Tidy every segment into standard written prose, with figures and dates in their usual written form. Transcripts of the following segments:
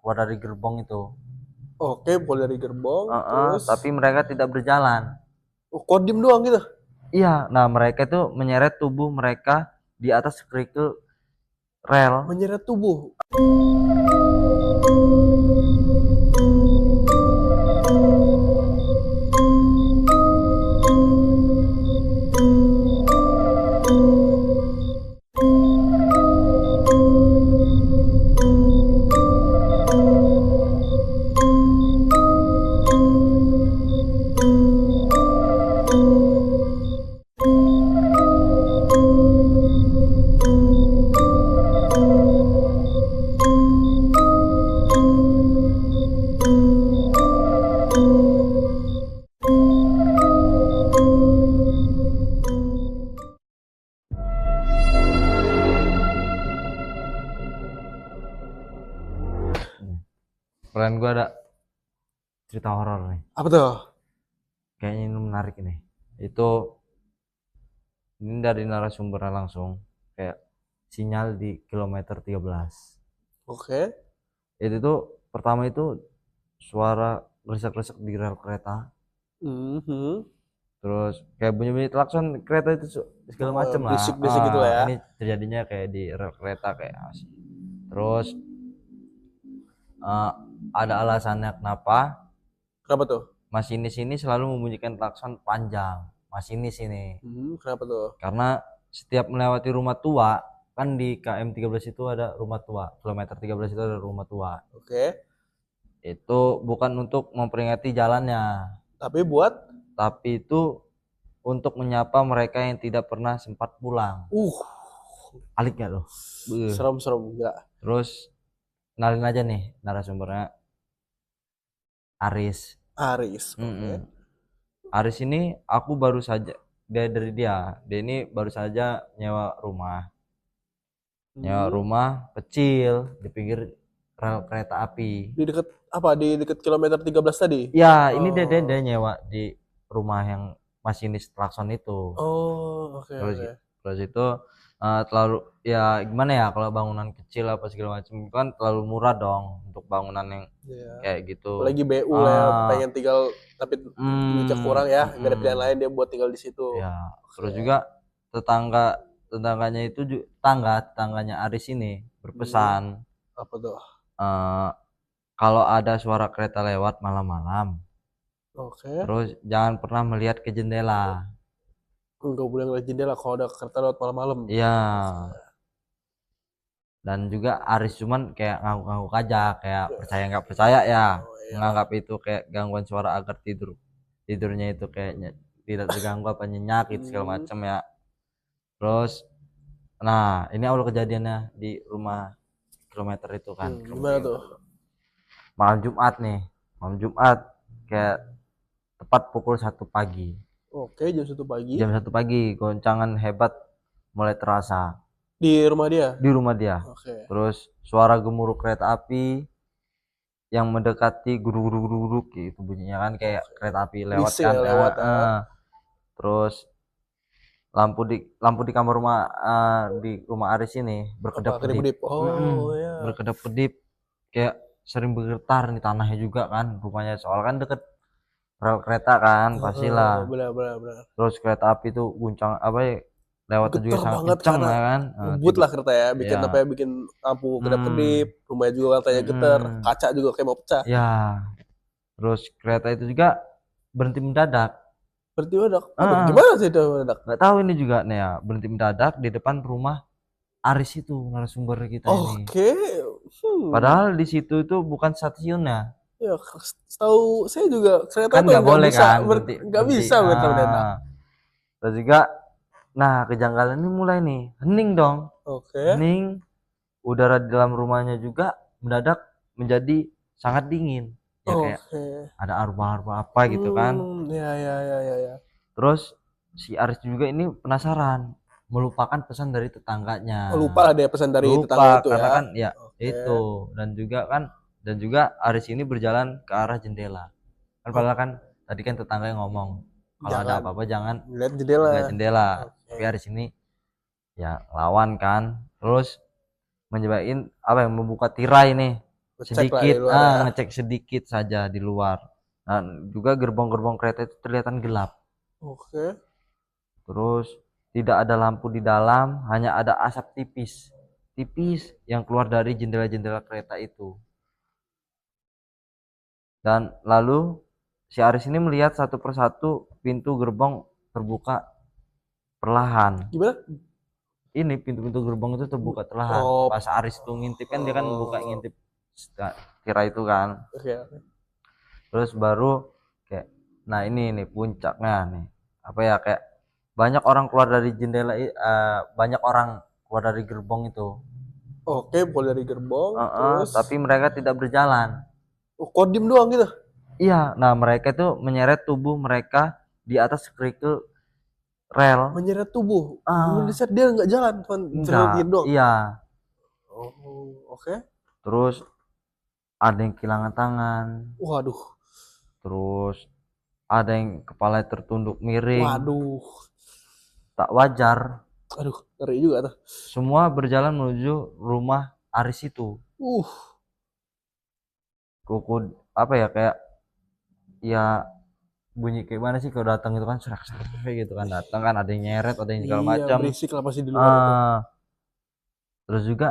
keluar dari gerbong itu. Oke, keluar dari gerbong, terus Tapi mereka tidak berjalan. kodim doang gitu. Iya, nah mereka itu menyeret tubuh mereka di atas kerikil rel. Menyeret tubuh. Kalian gue ada cerita horor nih. Apa tuh? Kayaknya ini menarik nih. Itu ini dari narasumbernya langsung. Kayak sinyal di kilometer 13. Oke. Itu tuh pertama itu suara gresek-gresek di rel kereta. Terus kayak bunyi-bunyi klakson kereta itu segala macem lah. Berisik-berisik gitu lah ya. Ini terjadinya kayak di rel kereta kayak asik. Terus ada alasannya kenapa Kenapa tuh? masinis ini selalu membunyikan klakson panjang. Masinis ini. Kenapa tuh? Karena setiap melewati rumah tua, kan di KM 13 itu ada rumah tua. Kilometer 13 itu ada rumah tua. Oke. Itu bukan untuk memperingati jalannya, Tapi itu untuk menyapa mereka yang tidak pernah sempat pulang. Alik gak tuh? Serem-serem enggak? Terus kenalin aja nih narasumbernya, Aris. Oke. Aris ini aku baru saja dari dia ini baru saja nyewa rumah kecil di pinggir rel kereta api. Di dekat apa? Di dekat kilometer 13 tadi? Ya, ini dia nyewa di rumah yang masinis klakson itu. Oke. Terus itu terlalu ya gimana ya, kalau bangunan kecil apa segala macam kan terlalu murah dong untuk bangunan yang kayak gitu. Apalagi BU lah ya, pengen tinggal tapi duitnya kurang ya, nggak ada pilihan lain dia buat tinggal di situ. Ya, terus juga tetangganya Aris ini berpesan, apa tuh? kalau ada suara kereta lewat malam-malam, terus jangan pernah melihat ke jendela. Nggak boleh ngeliat jendela kalau ada kereta lewat malam-malam. Iya. Dan juga Aris cuman kayak ngangguk-ngangguk aja, kayak percaya nggak percaya ya, menganggap itu kayak gangguan suara agar tidurnya itu kayaknya tidak terganggu apa nyenyak gitu segala macam ya. Terus nah ini awal kejadiannya di rumah kilometer itu kan. Gimana tuh? Malam Jumat kayak tepat pukul 1 pagi. Oke, jam 1 pagi. Jam 1 pagi goncangan hebat mulai terasa di rumah dia. Terus suara gemuruh kereta api yang mendekati guruk gitu bunyinya kan, kayak kereta api lewat kan. Terus lampu di kamar rumah di rumah Aris ini berkedap-kedip. Berkedap-kedip kayak sering bergetar nih tanahnya juga kan rumahnya, soal kan deket rel kereta kan pastilah. Terus kereta api itu guncang apa ya, lewat juga sangat kenceng ya kan, ngebut lah kereta ya, bikin apa ya, bikin lampu kedap-kedip, rumahnya juga katanya getar, kaca juga kayak mau pecah ya. Terus kereta itu juga berhenti mendadak. Gimana sih itu mendadak? Nggak tahu ini juga nih ya, berhenti mendadak di depan rumah Aris itu, narasumber kita ini. Padahal di situ itu bukan stasiunnya. Ya, tahu saya juga kereta kan nggak boleh kan, nggak bisa mendadak. Terus juga nah kejanggalan ini mulai nih, hening dong. Hening, udara di dalam rumahnya juga mendadak menjadi sangat dingin ya, kayak ada aroma apa gitu kan. Ya. Terus si Aris juga ini penasaran, melupakan pesan dari tetangganya. Lupa ada pesan dari tetangga itu karena ya kan ya itu. Dan juga Aris ini berjalan ke arah jendela kan, padahal kan tadi kan tetangga yang ngomong kalau ada apa-apa jangan lihat jendela. Tapi Aris ini ya lawan kan, terus menyebabkan apa yang membuka tirai nih sedikit ngecek sedikit saja di luar. Dan juga gerbong-gerbong kereta itu kelihatan gelap. Oke. Terus tidak ada lampu di dalam, hanya ada asap tipis yang keluar dari jendela-jendela kereta itu. Dan lalu si Aris ini melihat satu persatu pintu gerbong terbuka perlahan. Gimana? Ini pintu-pintu gerbong itu terbuka perlahan. Pas Aris itu ngintip kan dia kan buka ngintip kira itu kan. Terus baru kayak, nah ini puncaknya nih. Apa ya, kayak banyak orang keluar dari jendela, banyak orang keluar dari gerbong itu. Oke, keluar dari gerbong. Terus tapi mereka tidak berjalan. Kodim doang gitu? Iya, nah mereka itu menyeret tubuh mereka di atas kerikil rel. Menyeret tubuh? Dia nggak jalan, cuma enggak doang? Iya. Oke. Terus ada yang kehilangan tangan. Waduh. Terus ada yang kepala tertunduk miring. Waduh. Tak wajar. Aduh, ngeri juga tuh. Semua berjalan menuju rumah Aris itu. Kuku apa ya, kayak ya bunyi kayak mana sih kalau datang itu kan serak-serak gitu kan, datang kan ada yang nyeret, ada yang segala macam. Berisik lah pasti di luar itu. Terus juga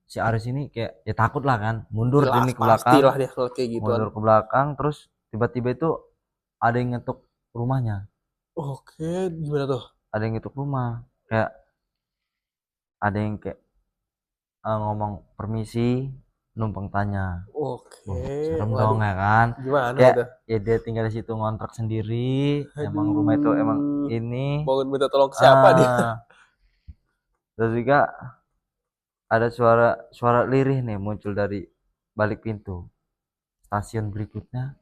si Aris ini kayak ya takut lah kan, mundur ini ke belakang. Pastilah dia kalau kayak gitu. Mundur ke belakang, terus tiba-tiba itu ada yang ngetuk rumahnya. Oke, gimana tuh? Ada yang ngetuk rumah, kayak ada yang kayak ngomong permisi, numpang tanya. Oke. Serem dong ya kan. Gimana kayak itu? Ya dia tinggal di situ ngontrak sendiri. Emang rumah itu emang ini. Bangun minta tolong siapa dia? Terus juga ada suara lirih nih muncul dari balik pintu. Stasiun berikutnya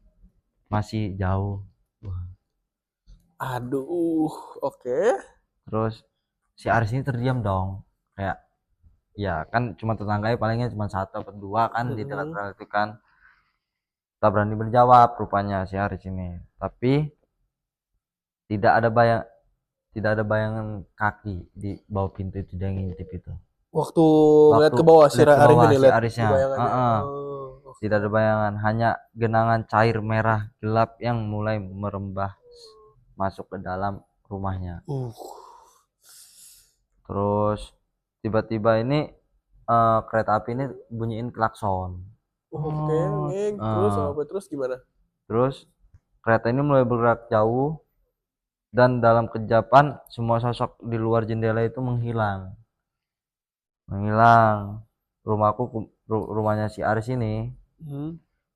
masih jauh. Aduh, oke. Terus si Aris ini terdiam dong. Kayak ya kan cuma tetangganya palingnya cuma satu atau dua kan di dekat rel itu kan. Tak berani menjawab rupanya si Aris ini. Tapi tidak ada bayangan kaki di bawah pintu itu, dia ngintip itu. Waktu lihat ke bawah si Arisnya. Tidak ada bayangan, hanya genangan cair merah gelap yang mulai merembah masuk ke dalam rumahnya. Terus tiba-tiba ini kereta api ini bunyiin klakson. Terus gimana? Terus kereta ini mulai bergerak jauh dan dalam kejapan semua sosok di luar jendela itu menghilang. Rumahnya si Aris ini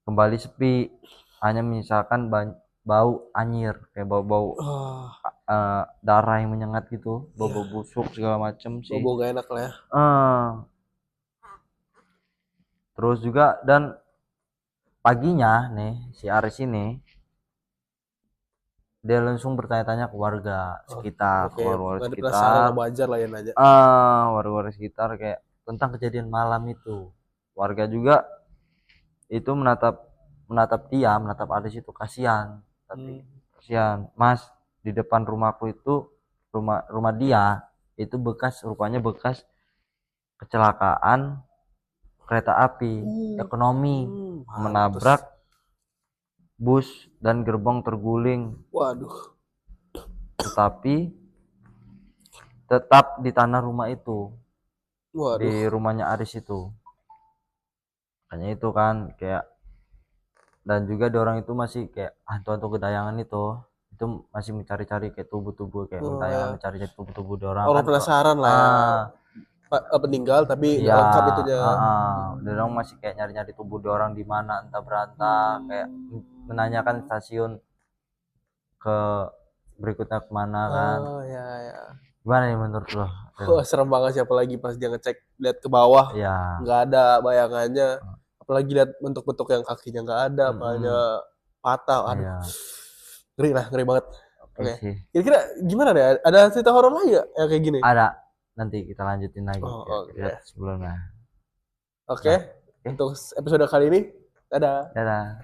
kembali sepi, hanya menyisakan bau anyir, kayak bau darah yang menyengat gitu, bau busuk segala macem sih. Bau gak enak lah ya. Terus juga dan paginya nih si Aris ini dia langsung bertanya-tanya ke warga sekitar, warga sekitar. Wajar lah ya nanya. Warga sekitar kayak tentang kejadian malam itu. Warga juga itu menatap Aris itu kasihan. Tapi kasihan, Mas, di depan rumahku itu rumah dia itu rupanya bekas kecelakaan kereta api ekonomi, menabrak bus dan gerbong terguling. Waduh. Tetapi tetap di tanah rumah itu. Waduh. Di rumahnya Aris itu. Makanya itu kan kayak, dan juga di orang itu masih kayak hantu-hantu kedayangan itu masih mencari-cari kayak tubuh-tubuh kayak mencari tubuh-tubuh di orang. Orang kan penasaran lah ya. Meninggal tapi lengkap itunya. Orang masih kayak nyari-nyari tubuh di orang di mana entah berantah, kayak menanyakan stasiun ke berikutnya kemana kan. Gimana nih menurut lo? Serem banget sih, apalagi pas dia ngecek lihat ke bawah nggak ada bayangannya, apalagi lihat bentuk-bentuk yang kakinya nggak ada, palanya patah. Aduh, ngeri banget. Oke. Kira-kira gimana deh? Ada cerita horor lagi nggak yang kayak gini? Ada. Nanti kita lanjutin lagi sebelumnya. Oke. Untuk episode kali ini, dadah.